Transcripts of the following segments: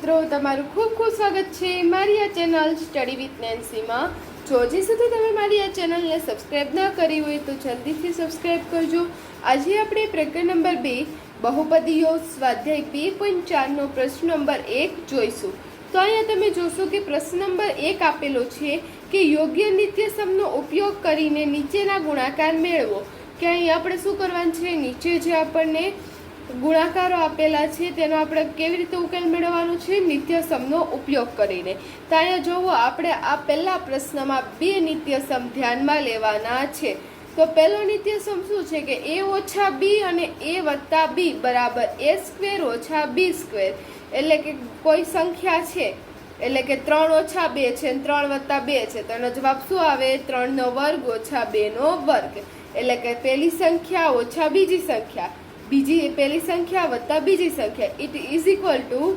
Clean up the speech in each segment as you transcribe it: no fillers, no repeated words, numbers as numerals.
મિત્રો, તમારું ખૂબ ખૂબ સ્વાગત છે મારી આ ચેનલ સ્ટડી વિથ નેન્સીમાં। જો હજી સુધી તમે મારી આ ચેનલને સબસ્ક્રાઈબ ન કરી હોય તો જલ્દીથી સબસ્ક્રાઈબ કરજો। આજે આપણે પ્રકરણ નંબર 2 બહુપદીઓ સ્વાધ્યાય 2.4નો પ્રશ્ન નંબર 1 જોઈશું। તો અહીંયા તમે જોશો કે પ્રશ્ન નંબર 1 આપેલો છે કે યોગ્ય નિત્યસમનો ઉપયોગ કરીને નીચેના ગુણાકાર મેળવો। કે અહીં આપણે શું કરવાનું છે, નીચે જે આપણને ગુણાકારો આપેલા છે તેનો આપણે કેવી રીતે ઉકેલ મેળવવાનો છે, નિત્યસમનો ઉપયોગ કરીને। તો અહીંયા જોવો, આપણે આ પહેલા પ્રશ્નમાં બે નિત્યસમ ધ્યાનમાં લેવાના છે। તો પહેલો નિત્યસમ શું છે કે a ઓછા b અને a વત્તા b બરાબર a સ્ક્વેર ઓછા b સ્ક્વેર। એટલે કે કોઈ સંખ્યા છે, એટલે કે 3 ઓછા 2 છે અને 3 વત્તા 2 છે, તો એનો જવાબ શું આવે, 3 નો વર્ગ ઓછા 2 નો વર્ગ। એટલે કે પહેલી સંખ્યા ઓછા બીજી સંખ્યા, બીજી પહેલી સંખ્યા વત્તા બીજી સંખ્યા, ઇટ ઇઝ ઇક્વલ ટુ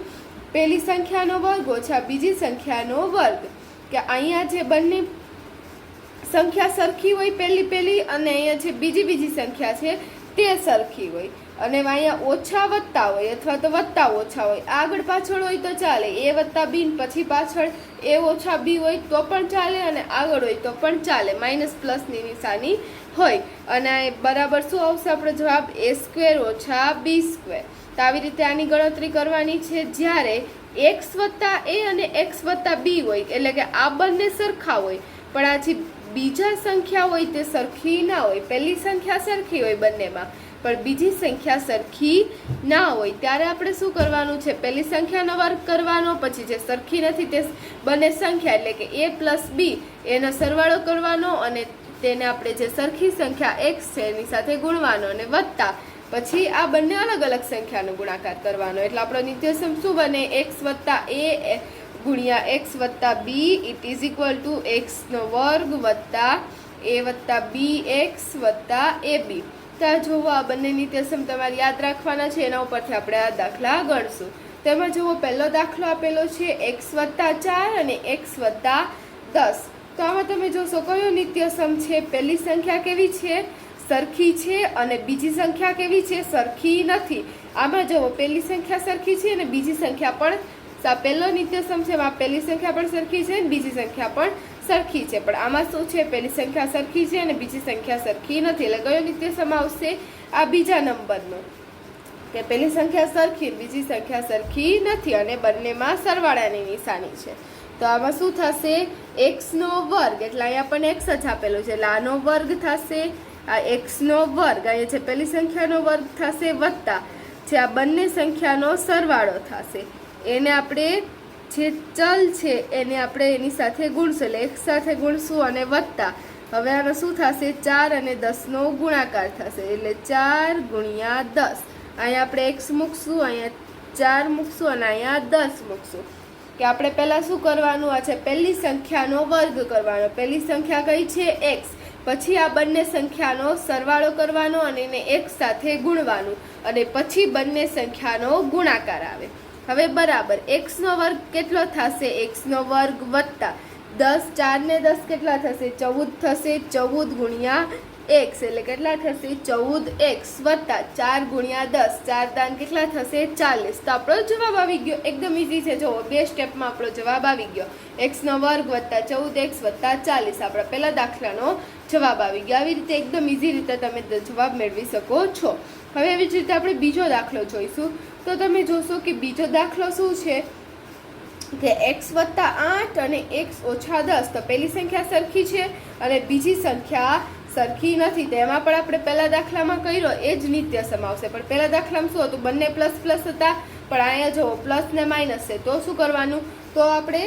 પહેલી સંખ્યાનો વર્ગ ઓછા બીજી સંખ્યાનો વર્ગ। કે અહીંયા જે બંને સંખ્યા સરખી હોય પહેલી અને અહીંયા જે બીજી સંખ્યા છે તે સરખી હોય, અને અહીંયા ઓછા વત્તા હોય અથવા તો વત્તા ઓછા હોય, આગળ પાછળ હોય તો ચાલે, a વત્તા b પછી પાછળ a ઓછા b હોય તો પણ ચાલે અને આગળ હોય તો પણ ચાલે, માઇનસ પ્લસની નિશાની હોય। અને બરાબર શું આવશે આપણો જવાબ, a સ્ક્વેર ઓછા b સ્ક્વેર। તો આવી રીતે આની ગણતરી કરવાની છે જ્યારે x વત્તા a અને x વત્તા b હોય, એટલે કે આ બંને સરખા હોય પણ આ જે બીજા સંખ્યા હોય તે સરખી ના હોય। પહેલી સંખ્યા સરખી હોય બંનેમાં પણ બીજી સંખ્યા સરખી ના હોય, ત્યારે આપણે શું કરવાનું છે, પહેલી સંખ્યાનો વર્ગ કરવાનો, પછી જે સરખી નથી તે બંને સંખ્યા એટલે કે a પ્લસ b એનો સરવાળો કરવાનો અને તેને આપણે જે સરખી સંખ્યા x છે એની સાથે ગુણવાનો અને વત્તા પછી આ બંને અલગ અલગ સંખ્યાનો ગુણાકાર કરવાનો। એટલે આપણો નિત્યસમ શું બને, x વત્તા a ગુણ્યા x વત્તા b it is equal to x નો વર્ગ વત્તા a વત્તા b x વત્તા ab। તો જોવો, આ બંને નિત્યસમ તમારે યાદ રાખવાના છે, એના ઉપરથી આપણે આ દાખલા ગણશું। તેમાં જુઓ, પહેલો દાખલો આપેલો છે x વત્તા 4 અને x વત્તા 10। તો આમાં તમે જોશો કયો નિત્યસમ છે, પહેલી સંખ્યા કેવી છે, સરખી છે, અને બીજી સંખ્યા કેવી છે, સરખી નથી। આમાં જુઓ, પહેલી સંખ્યા સરખી છે અને બીજી સંખ્યા પણ, પહેલો નિત્યસમ છે એમાં પહેલી સંખ્યા પણ સરખી છે અને બીજી સંખ્યા પણ સરખી છે, પણ આમાં શું છે, પહેલી સંખ્યા સરખી છે અને બીજી સંખ્યા સરખી નથી। એટલે કયો નિત્યસમ આવશે, આ બીજા નંબરનો, કે પહેલી સંખ્યા સરખી બીજી સંખ્યા સરખી નથી અને બંનેમાં સરવાળાની નિશાની છે। તો આમાં શું થશે, x નો વર્ગ, એટલે અહીંયા પણ x જ આપેલો છે એટલે આનો વર્ગ થશે, આ x નો વર્ગ, અહીંયા છે પહેલી સંખ્યાનો વર્ગ થશે વત્તા જે આ બંને સંખ્યાનો સરવાળો થશે, એને આપણે જે ચલ છે એને આપણે એની સાથે ગુણશું, એટલે x સાથે ગુણશું અને વત્તા, હવે આનો શું થશે, 4 અને 10નો ગુણાકાર થશે, એટલે 4 ગુણ્યા 10, અહીંયા આપણે x મૂકશું, અહીંયા 4 મૂકશું અને અહીંયા 10 મૂકશું। કે આપણે પહેલાં શું કરવાનું, આ છે પહેલી સંખ્યાનો વર્ગ કરવાનો, પહેલી સંખ્યા કઈ છે x, પછી આ બંને સંખ્યાનો સરવાળો કરવાનો અને એને x સાથે ગુણવાનું અને પછી બંને સંખ્યાનો ગુણાકાર આવે। હવે બરાબર x નો વર્ગ કેટલો થશે, x નો વર્ગ વત્તા 10, 4 ને 10 કેટલા થશે, 14 થશે, 14 ગુણ્યા x એટલે કેટલા થશે, 14x વત્તા 4 ગુણ્યા 10, 4 દાન કેટલા થશે, 40। તો આપણો જવાબ આવી ગયો, એકદમ ઈઝી છે, જો બે સ્ટેપમાં આપણો જવાબ આવી ગયો, x નો વર્ગ વત્તા 14x વત્તા 40, આપણા પહેલા દાખલાનો જવાબ આવી ગયો। આવી રીતે એકદમ ઈઝી રીતે તમે જવાબ મેળવી શકો છો। હવે એવી જ રીતે આપણે બીજો દાખલો જોઈશું। તો તમે જોશો કે બીજો દાખલો શું છે કે x વત્તા 8 અને x ઓછા 10। તો પહેલી સંખ્યા સરખી છે અને બીજી સંખ્યા સરખી નથી, તેમાં પણ આપણે પહેલા દાખલામાં કર્યો એ જ નિત્યસમ આવશે, પણ પહેલા દાખલામાં શું હતું, બંને પ્લસ પ્લસ હતા, પણ અહીંયા જો પ્લસ ને માઇનસ છે, તો શું કરવાનું, તો આપણે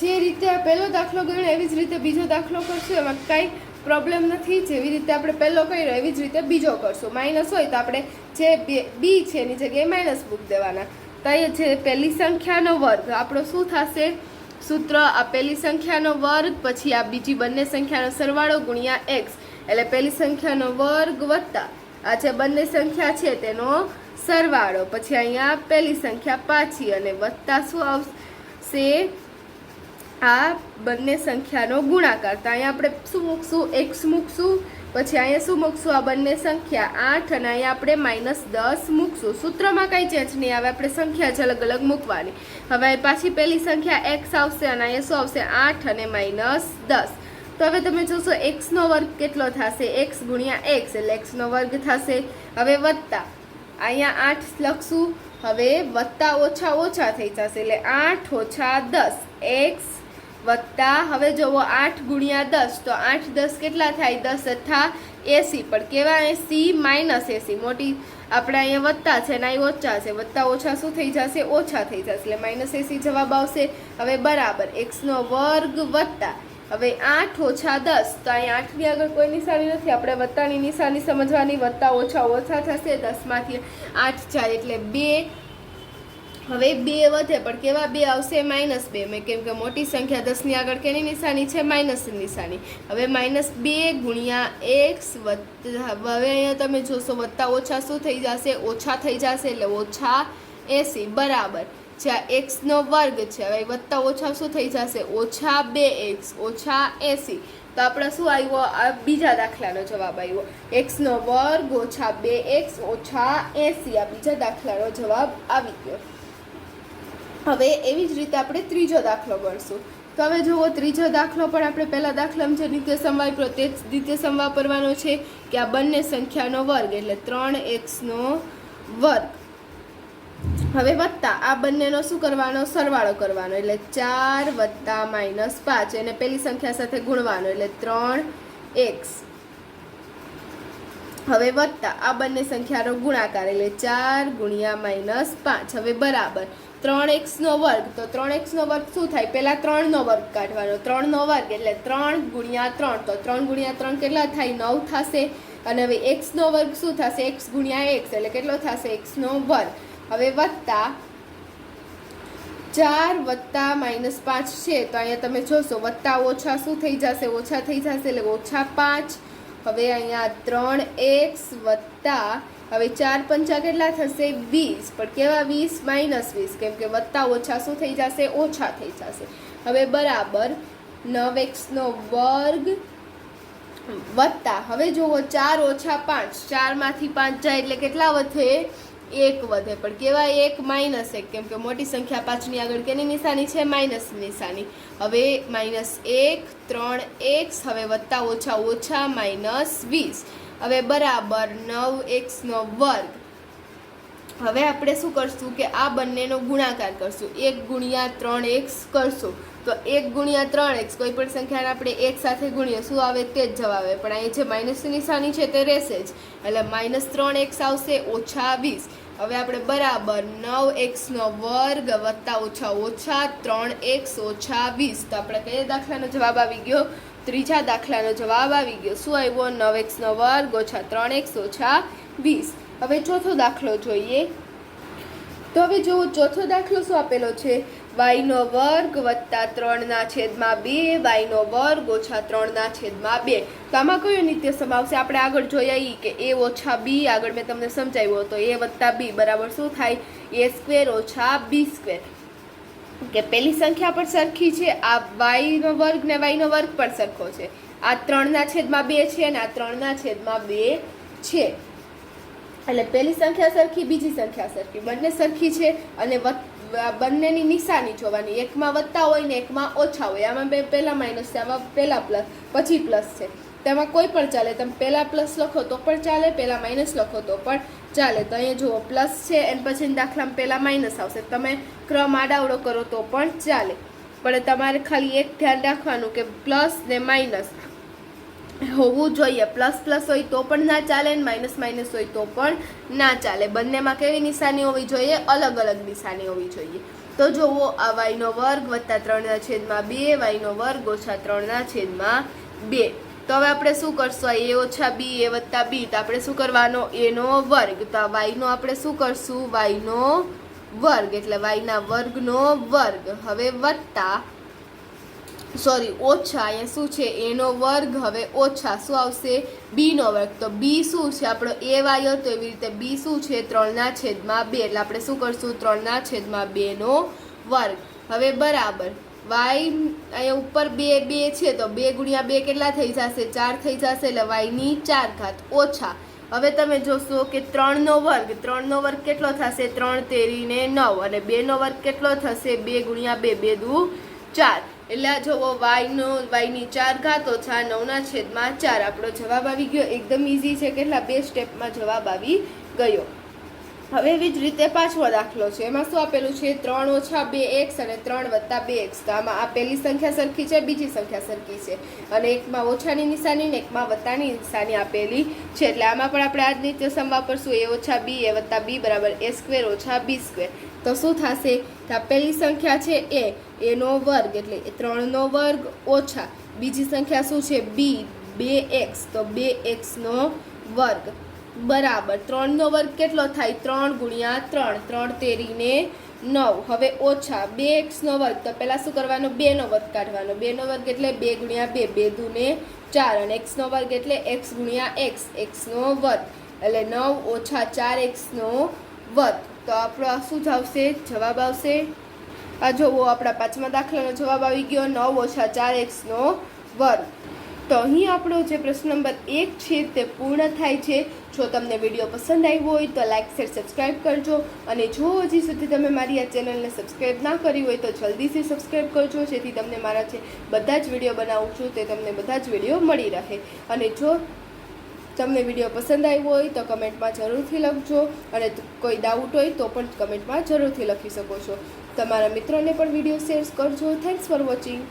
જે રીતે પહેલો દાખલો ગણ્યો એવી જ રીતે બીજો દાખલો કરશું, એમાં કાંઈ પ્રોબ્લેમ નથી, જેવી રીતે આપણે પહેલો કર્યો એવી જ રીતે બીજો કરશું। માઇનસ હોય તો આપણે જે બી છે એની જગ્યાએ માઇનસ મૂકી દેવાના। તો અહીંયા છે પહેલી સંખ્યાનો વર્ગ, આપણો શું થશે સૂત્ર, આ પહેલી સંખ્યાનો વર્ગ પછી આ બીજી બંને સંખ્યાનો સરવાળો ગુણ્યા x, એટલે પહેલી સંખ્યાનો વર્ગ વત્તા આ જે બંને સંખ્યા છે તેનો સરવાળો, પછી અહીંયા પહેલી સંખ્યા પાછી અને વત્તા શું આવશે, આ બંને સંખ્યાનો ગુણાકાર। તો અહીંયા આપણે શું મૂકશું, x મૂકશું, પછી અહીંયા શું મૂકશું? આ બંને સંખ્યા 8 અને અહીંયા આપણે -10 મૂકશું. સૂત્રમાં કંઈ ચેન્જ નહીં આવે, આપણે સંખ્યા જ અલગ અલગ મૂકવાની. હવે પાછી પહેલી સંખ્યા x આવશે અને અહીંયા શું આવશે? 8 અને -10. તો હવે તમે જોશો x નો વર્ગ કેટલો થશે? x ગુણ્યા x એટલે x નો વર્ગ થશે. હવે વત્તા અહીંયા 8 લખશું. હવે વત્તા ઓછા ઓછા થઈ જશે એટલે 8 ઓછા 10 x વત્તા હવે જુઓ 8 ગુણ્યા 10 તો 8 10 કેટલા થાય? 10 અઠ્ઠા 80. પણ કેવા 80 -80 મોટી આપણે અહીંયા વત્તા છે ને અહીં ઓછા છે. વત્તા ઓછા શું થઈ જશે? ઓછા થઈ જશે એટલે -80 જવાબ આવશે. હવે બરાબર x નો વર્ગ વત્તા હવે 8 ઓછા 10 તો અહીંયા 8 ની આગળ કોઈ નિશાની નથી, આપણે વત્તાની નિશાની સમજવાની. વત્તા ઓછા ઓછા થશે, 10 માંથી 8 જાય એટલે 2. હવે 2 વધે પણ કેવા 2 આવશે? -2. કેમ કે મોટી સંખ્યા 10 ની આગળ કેની નિશાની છે? માઇનસ નિશાની. હવે -2 ગુણ્યા x વત્તા હવે અહીંયા તમે જોશો વત્તા ઓછા શું થઈ જશે? ઓછા થઈ જશે એટલે ઓછા 80 બરાબર. જ્યાં x નો વર્ગ છે હવે વત્તા ઓછા શું થઈ જશે? ઓછા 2x ઓછા 80. તો આપણે શું આવ્યો? આ બીજા દાખલાનો જવાબ આવ્યો. x નો વર્ગ ઓછા 2x ઓછા 80 આ બીજા દાખલાનો જવાબ આવી ગયો. હવે એવી જ રીતે આપણે ત્રીજો દાખલો ગણશું. તો હવે જુઓ ત્રીજો દાખલો પણ આપણે પહેલા દાખલામાં જે નિત્યસમ વાપર્યો તે જ નિત્યસમ વાપરવાનો છે કે આ બંને સંખ્યાનો વર્ગ એટલે 3x નો વર્ગ. હવે વત્તા આ બંનેનો શું કરવાનો? સરવાળો કરવાનો એટલે 4 વત્તા -5 એને પેલી સંખ્યા સાથે ગુણવાનો એટલે 3x. હવે વત્તા આ બંને સંખ્યાનો ગુણાકાર એટલે 4 ગુણ્યા -5 હવે બરાબર 3x નો વર્ગ. તો 3x નો વર્ગ શું થાય? પહેલા 3 નો વર્ગ કાઢવાનો. 3 નો વર્ગ એટલે 3 ગુણ્યા 3 તો 3 ગુણ્યા 3 કેટલા થાય? 9 થશે. અને હવે x નો વર્ગ શું થશે? x ગુણ્યા x એટલે કેટલો થશે? x નો વર્ગ. હવે વત્તા 4 વત્તા -5 છે તો અહીંયા તમે જોશો વત્તા ઓછા શું થઈ જશે? ઓછા થઈ જશે એટલે ઓછા 5. હવે અહીંયા 3x વત્તા હવે 4 પંચા કેટલા થશે? 20. પણ કેવા 20? -20 કેમ કે વત્તા ઓછા શું થઈ જશે? ઓછા થઈ જશે. હવે બરાબર 9x નો વર્ગ વત્તા હવે જુઓ 4 ઓછા 5 4 માંથી 5 જાય એટલે કેટલા વધે? 1 વધે. પણ કેવા 1? -1 કેમ કે મોટી સંખ્યા 5 ની આગળ કેની નિશાની છે? માઇનસ નિશાની. હવે -1 3x હવે વત્તા ઓછા ઓછા -20 હવે બરાબર 9x નો વર્ગ. હવે આપણે શું કરશું કે આ બંનેનો ગુણાકાર કરશું. 1 ગુણ્યા 3x કરશું તો 1 ગુણ્યા 3x કોઈ પણ સંખ્યાને આપણે 1 સાથે ગુણીએ શું આવે? તે જ જવાબ આવે. પણ અહીં જે માઇનસની નિશાની છે તે રહેશે જ એટલે -3x આવશે ઓછા 20. હવે આપણે બરાબર 9x નો વર્ગ વત્તા ઓછા ઓછા 3x ઓછા 20 તો આપણે કયા દાખલાનો જવાબ આવી ગયો? ત્રીજા દાખલાનો જવાબ આવી ગયો. શું આવ્યો? 9x નો વર્ગ ઓછા 3x ઓછા 20. હવે ચોથો દાખલો જોઈએ. તો હવે જો ચોથો દાખલો શું આપેલો છે? y નો વર્ગ વત્તા 3/2 y નો વર્ગ ઓછા 3/2. તો આમાં કયો નિત્યસમ આવશે? આપણે આગળ જોઈએ કે a ઓછા b આગળ મેં તમને સમજાવ્યો તો a વત્તા b બરાબર શું થાય? a² ઓછા b². કે પેલી સંખ્યા પણ સરખી છે, આ y નો વર્ગ ને y નો વર્ગ પણ સરખો છે. આ 3/2 છે અને આ 3/2 છે. એટલે પેલી સંખ્યા સરખી બીજી સંખ્યા સરખી બંને સરખી છે અને બંનેની નિશાની જોવાની. એકમાં વત્તા હોય ને એકમાં ઓછા હોય. આમાં પહેલા માઇનસ છે, આમાં પહેલા પ્લસ પછી પ્લસ છે. તેમાં કોઈ પણ ચાલે. તમે પહેલા પ્લસ લખો તો પણ ચાલે, પહેલા માઇનસ લખો તો પણ ચાલે. તો અહીંયા જુઓ પ્લસ છે એન પછી દાખલામાં પહેલા માઇનસ આવશે. તમે ક્રમ આડાવડો કરો તો પણ ચાલે. પણ તમારે ખાલી એક ધ્યાન રાખવાનું કે પ્લસ ને માઇનસ હોવું જોઈએ. પ્લસ પ્લસ હોય તો પણ ના ચાલે ને માઇનસ માઇનસ હોય તો પણ ના ચાલે. બંનેમાં કેવી નિશાની હોવી જોઈએ? અલગ અલગ નિશાની હોવી જોઈએ. તો જુઓ આ y નો વર્ગ વત્તા 3/2 y નો વર્ગ ઓછા 3/2. તો હવે આપણે શું કરશું? a ઓછા b a વત્તા b તો આપણે શું કરવાનો? a નો વર્ગ. તો આ y નો આપણે શું કરશું? y નો વર્ગ એટલે y ના વર્ગનો વર્ગ. હવે વત્તા ઓછા અહીંયા શું છે? a નો વર્ગ. હવે ઓછા શું આવશે? b નો વર્ગ. તો b શું છે? આપણો a y હતો એવી રીતે b શું છે? 3/2 એટલે આપણે શું કરશું? 3/2 નો વર્ગ. હવે બરાબર વાય અહીંયા ઉપર 2 છે તો 2 ગુણ્યા 2 કેટલા થઈ જશે? 4 થઈ જશે. એટલે વાયની 4 ઘાત ઓછા. હવે તમે જોશો કે 3નો વર્ગ, 3નો વર્ગ કેટલો થશે? 3 તેરીને 9 અને 2નો વર્ગ કેટલો થશે? 2 ગુણ્યા 2, 2 દુ 4. એટલે આ જોવો વાયની 4 ઘાત ઓછા 9ના છેદમાં 4. આપણો જવાબ આવી ગયો. એકદમ ઇઝી છે. કેટલા 2 સ્ટેપમાં જવાબ આવી ગયો. હવે એવી જ રીતે પાછો દાખલો છે. એમાં શું આપેલું છે? 3 ઓછા 2x અને 3 વત્તા 2x. તો આમાં આ પહેલી સંખ્યા સરખી છે, બીજી સંખ્યા સરખી છે અને એકમાં ઓછાની નિશાની ને એકમાં વત્તાની નિશાની આપેલી છે. એટલે આમાં પણ આપણે આ જ રીતે સમ વાપરશું. a ઓછા b a વત્તા b બરાબર a સ્ક્વેર ઓછા b સ્ક્વેર. તો શું થશે? તો આ પહેલી સંખ્યા છે a નો વર્ગ એટલે 3નો વર્ગ ઓછા બીજી સંખ્યા શું છે? b 2x તો 2x નો વર્ગ બરાબર 3નો વર્ગ કેટલો થાય? 3 ગુણ્યા 3, 3 તેરીને 9. હવે ઓછા 2x નો વર્ગ. તો પહેલાં શું કરવાનું? 2નો વર્ગ કાઢવાનો. 2નો વર્ગ એટલે 2 ગુણ્યા 2, 2 દુને 4 અને x નો વર્ગ એટલે x ગુણ્યા x, x નો વર્ગ એટલે 9 ઓછા 4x નો વર્ગ. તો આપણો શું આવશે? જવાબ આવશે આ જોવો આપણા 5મા દાખલાનો જવાબ આવી ગયો 9 ઓછા 4x નો વર્ગ. તો અહીં આપણો જે પ્રશ્ન નંબર 1 છે તે પૂર્ણ થાય છે. જો તમને વિડીયો પસંદ આવ્યો હોય તો લાઇક શેર સબસ્ક્રાઈબ કરજો અને જો હજી સુધી તમે મારી આ ચેનલને સબસ્ક્રાઈબ ના કરી હોય તો જલ્દીથી સબસ્ક્રાઈબ કરજો, જેથી તમને મારા જે બધા જ વિડીયો બનાવું છું તે તમને બધા જ વિડીયો મળી રહે. અને જો તમને વિડીયો પસંદ આવ્યો હોય તો કમેન્ટમાં જરૂરથી લખજો અને કોઈ ડાઉટ હોય તો પણ કમેન્ટમાં જરૂરથી લખી શકો છો. તમારા મિત્રોને પણ વિડીયો શેર કરજો. Thanks for watching.